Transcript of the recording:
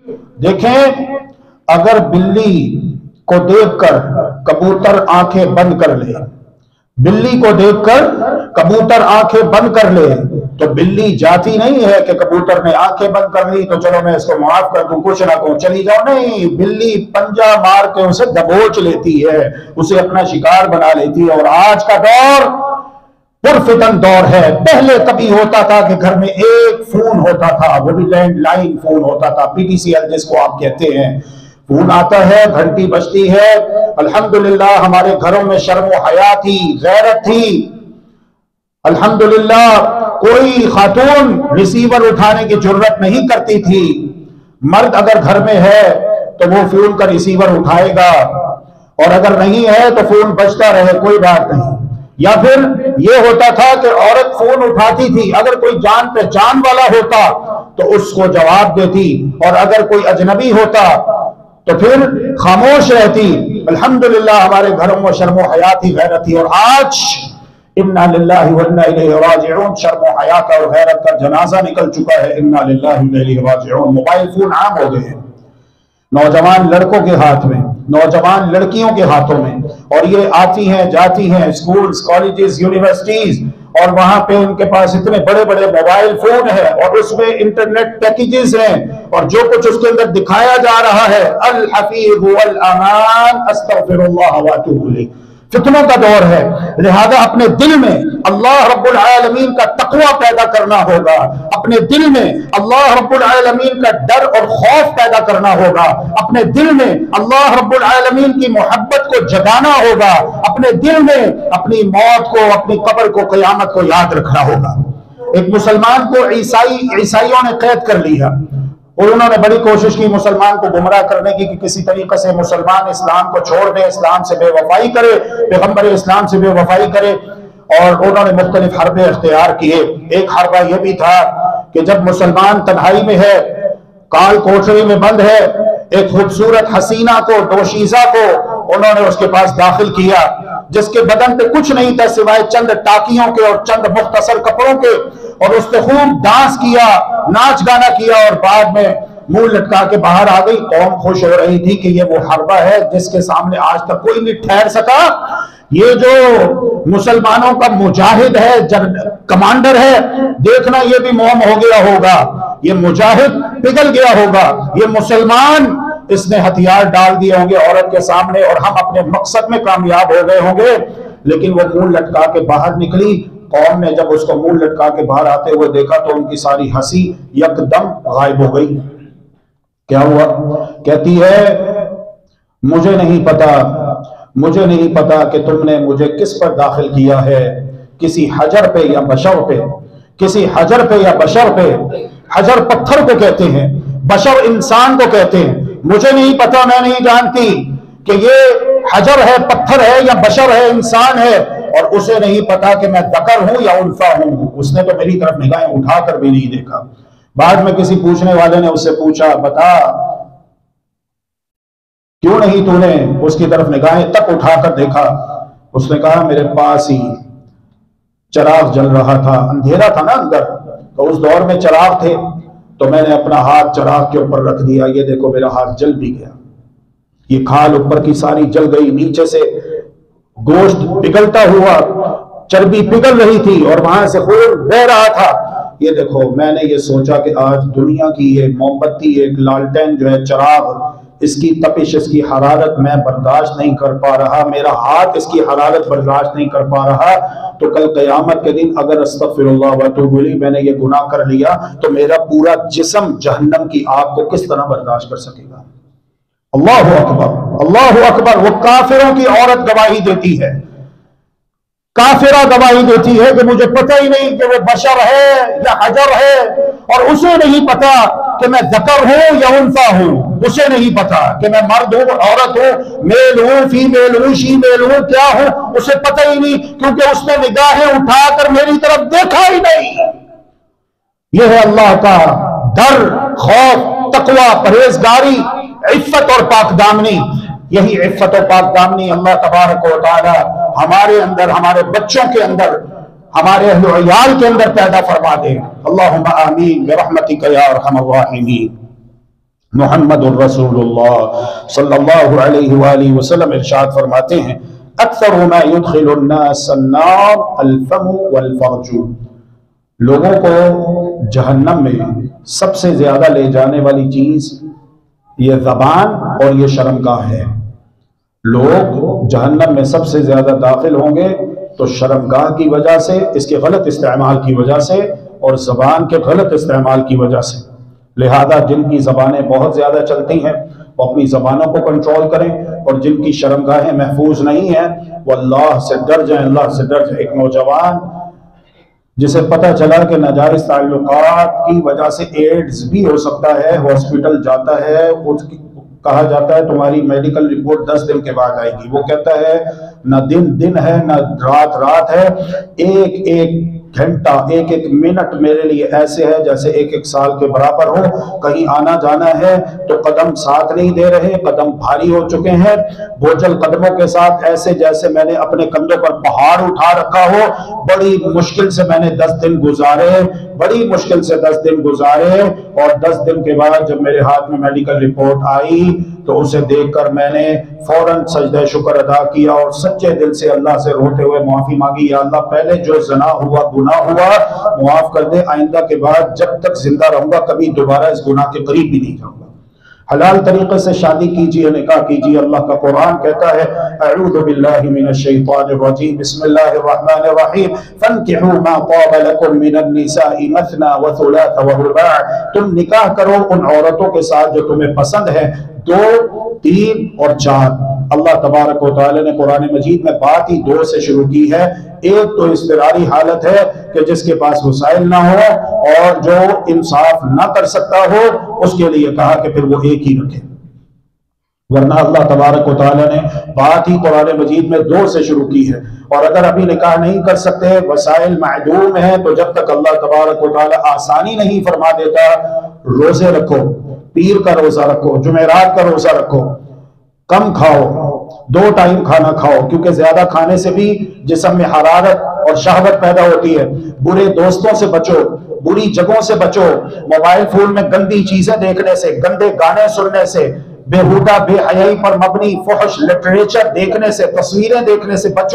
देखें, अगर बिल्ली को देखकर कबूतर आंखें बंद कर ले, बिल्ली को देखकर कबूतर आंखें बंद कर ले, तो बिल्ली जाती नहीं है कि कबूतर ने आंखें बंद कर ली तो चलो मैं इसको माफ कर दूं, कुछ ना कहूं, चली जाओ। नहीं, बिल्ली पंजा मार के उसे दबोच लेती है, उसे अपना शिकार बना लेती है। और आज का दौर पुरफितन दौर है। पहले कभी होता था कि घर में एक फोन होता था, वो भी लैंडलाइन फोन होता था, पीटीसीएल जिसको आप कहते हैं। फोन आता है, घंटी बजती है, अल्हम्दुलिल्लाह हमारे घरों में शर्म व हया थी, गैरत थी। अल्हम्दुलिल्लाह कोई खातून रिसीवर उठाने की जरूरत नहीं करती थी। मर्द अगर घर में है तो वो फोन का रिसीवर उठाएगा, और अगर नहीं है तो फोन बजता रहे, कोई बात नहीं। या फिर ये होता था कि औरत फोन उठाती थी, अगर कोई जान पहचान वाला होता तो उसको जवाब देती, और अगर कोई अजनबी होता तो फिर खामोश रहती। अल्हम्दुलिल्लाह हमारे घरों में शर्म व हया थी, गैरत थी। और आज इन्ना लिल्लाहि व इन्ना इलैहि राजिऊन, शर्म व हया का और गैरत का जनाजा निकल चुका है। इन्ना लिल्लाहि व इन्ना इलैहि राजिऊन। मोबाइल फोन आम हो गए हैं, नौजवान लड़कों के हाथ में, नौजवान लड़कियों के हाथों में, और ये आती हैं जाती हैं स्कूल्स, कॉलेजेस, यूनिवर्सिटीज, और वहां पे उनके पास इतने बड़े बड़े मोबाइल फोन है और उसमें इंटरनेट पैकेजेस हैं, और जो कुछ उसके अंदर दिखाया जा रहा है, अल हफीज वल अमान अस्तगफिरुल्लाह व अतूबु इलैह। फितनों का दौर है, लिहाजा अपने दिल में अल्लाह रब्बुल आलमीन का तकवा पैदा करना होगा, अपने दिल में अल्लाह रब्बुल आलमीन का डर और खौफ पैदा करना होगा, अपने दिल में अल्लाह रब्बुल आलमीन की मोहब्बत को जगाना होगा, अपने दिल में अपनी मौत को, अपनी कब्र को, क़यामत को याद रखना होगा। एक मुसलमान को ईसाइयों ने कैद कर लिया, और उन्होंने बड़ी कोशिश की मुसलमान को गुमराह करने की कि किसी तरीके से मुसलमान इस्लाम को छोड़ दे, इस्लाम से बेवफाई करे, पैगंबर इस्लाम से बेवफाई करे, और उन्होंने मुख्तलिफ हरबे इख्तियार किए। एक हरबा यह भी था कि जब मुसलमान तन्हाई में है, काल कोठरी में बंद है, एक खूबसूरत हसीना को, दोशीजा को उन्होंने उसके पास दाखिल किया, जिसके बदन पे कुछ नहीं था सिवाय चंद टाकियों के और चंद मुख्तसर कपड़ों के, और उसने खूब डांस किया, नाच गाना किया, और बाद में मुंह लटका के बाहर आ गई। कौम खुश हो रही थी कि ये वो हरबा है जिसके सामने आज तक कोई नहीं ठहर सका। ये जो मुसलमानों का मुजाहिद है, कमांडर है, देखना ये भी मोम हो गया होगा, ये मुजाहिद पिघल गया होगा, ये मुसलमान इसने हथियार डाल दिए होंगे औरत के सामने, और हम अपने मकसद में कामयाब हो गए होंगे। लेकिन वो मुंह लटका के बाहर निकली। कौम ने जब उसको मुंह लटका के बाहर आते हुए देखा तो उनकी सारी हंसी यकदम गायब हो गई। क्या हुआ? कहती है, मुझे नहीं पता, मुझे नहीं पता कि तुमने मुझे किस पर दाखिल किया है, किसी हजर पे या बशर पे, किसी हजर पे या बशर पे। हजर पत्थर को कहते हैं, बशर इंसान को कहते हैं। मुझे नहीं पता, मैं नहीं जानती कि ये हजर है, पत्थर है, या बशर है, इंसान है, और उसे नहीं पता कि मैं ज़कर हूं या उनसा हूं। उसने तो मेरी तरफ निगाहें उठाकर भी नहीं देखा। बाद में किसी पूछने वाले ने उससे पूछा, बता क्यों नहीं तूने उसकी तरफ निगाहें तक उठाकर देखा? उसने कहा, मेरे पास ही चिराग जल रहा था, अंधेरा था ना अंदर, तो उस दौर में चिराग थे, तो मैंने अपना हाथ चिराग के ऊपर रख दिया, ये देखो मेरा हाथ जल भी गया, ये खाल ऊपर की सारी जल गई, नीचे से गोश्त पिघलता हुआ, चर्बी पिघल रही थी और वहां से खून बह रहा था। ये देखो, मैंने ये सोचा कि आज दुनिया की ये मोमबत्ती, एक लालटेन जो है, चिराग, इसकी तपिश, इसकी हरारत मैं बर्दाश्त नहीं कर पा रहा, मेरा हाथ इसकी हरारत बर्दाश्त नहीं कर पा रहा, तो कल क़यामत के दिन अगर अस्तग़फिरुल्लाह व अतूबु इलैह मैंने ये गुनाह कर लिया तो मेरा पूरा जिस्म जहन्नम की आग को किस तरह बर्दाश्त कर सकेगा। अल्लाहु अकबर, अल्लाहु अकबर। वो काफिरों की औरत गवाही देती है, काफिरा गवाही देती है कि मुझे पता ही नहीं कि वो बशर है या हजर है, और उसे नहीं पता कि मैं ज़कर हूं या उनसा हूं, उसे नहीं पता कि मैं मर्द हूं, औरत हूं, मेल हूं, फीमेल हूं, शीमेल हूं, क्या हूं, उसे पता ही नहीं, क्योंकि उसने निगाहें उठाकर मेरी तरफ देखा ही नहीं। यह है अल्लाह का डर, खौफ, तकवा, परहेजगारी, इफ्फत और पाकदामनी। यही इफ्फत और पाकदामनी अल्लाह तबारक व तआला हमारे अंदर, हमारे बच्चों के अंदर, हमारे अहले इयाल के अंदर पैदा फरमा दे। अल्लाहुम्मा आमीन बिरहमतिका या अरहमर राहिमीन। मुहम्मदुर रसूलुल्लाह सल्लल्लाहु अलैहि वसल्लम इरशाद फरमाते हैं, अक्सर मा युदखिलुन नास अन्नार अल-फम वल-फर्ज, लोगों को जहन्नम में सबसे ज्यादा ले जाने वाली चीज ये जबान और ये शर्मगाह है। लोग जहन्नम में सबसे ज्यादा दाखिल होंगे तो शर्मगाह की वजह से, इसके गलत इस्तेमाल की वजह से और जबान के गलत इस्तेमाल की वजह से। लिहाजा जिनकी जबानें बहुत ज्यादा चलती हैं वो अपनी जबानों को कंट्रोल करें, और जिनकी शर्मगाहें महफूज नहीं है वो अल्लाह से डर जाए, अल्लाह से डर जाए। एक नौजवान जिसे पता चला कि नाजायज ताल्लुकात की वजह से एड्स भी हो सकता है, हॉस्पिटल जाता है, उसकी कहा जाता है तुम्हारी मेडिकल रिपोर्ट 10 दिन के बाद आएगी। वो कहता है ना दिन दिन है ना रात रात है, एक एक घंटा एक एक मिनट मेरे लिए ऐसे है जैसे एक एक साल के बराबर हो। कहीं आना जाना है तो कदम साथ नहीं दे रहे, कदम भारी हो चुके हैं, बोझल कदमों के साथ, ऐसे जैसे मैंने अपने कंधों पर पहाड़ उठा रखा हो। बड़ी मुश्किल से मैंने 10 दिन गुजारे, बड़ी मुश्किल से 10 दिन गुजारे, और 10 दिन के बाद जब मेरे हाथ में मेडिकल रिपोर्ट आई तो उसे देखकर मैंने फौरन सजदे शुक्र अदा किया और सच्चे दिल से अल्लाह से रोते हुए माफी मांगी, या अल्लाह पहले जो ज़ना हुआ, गुनाह हुआ, मुआफ कर दे। आइंदा के बाद जब तक जिंदा रहूंगा कभी दोबारा इस गुनाह के करीब भी नहीं जाऊंगा। हलाल तरीके से शादी कीजिए, निकाह कीजिए। अल्लाह का कुरान कहता है, अऊज़ु बिल्लाहि मिनश शैतानिर रजीम, बिस्मिल्लाहिर रहमानिर रहीम, फन्किहू मा ताब लकुम मिनन निसाई मसना व सुलास व रुबा, तुम निकाह करो उन औरतों के साथ जो तुम्हें पसंद है, 2, 3 और 4। अल्लाह तबारक व तआला ने कुरान मजीद में बात ही 2 से शुरू की है। एक तो इस्तिरारी हालत है कि जिसके पास वसाइल ना हो और जो इंसाफ ना कर सकता हो, उसके लिए कहा कि फिर वो एक ही रखे, वरना अल्लाह तबारक व तआला ने बात ही कुरान मजीद में 2 से शुरू की है। और अगर अभी निकाह नहीं कर सकते, वसाइल महदूम है, तो जब तक अल्लाह तबारक व तआला आसानी नहीं फरमा देता, रोजे रखो, पीर का रोजा रखो, जुमेरात का रोजा रखो, कम खाओ, 2 टाइम खाना खाओ, क्योंकि ज्यादा खाने से भी जिस्म में हरारत और शहवत पैदा होती है। बुरे दोस्तों से बचो, बुरी जगहों से बचो, मोबाइल फोन में गंदी चीजें देखने से, गंदे गाने सुनने से, बेहुदा बेहयाई पर मबनी फहश लिटरेचर देखने से, तस्वीरें देखने से बचो।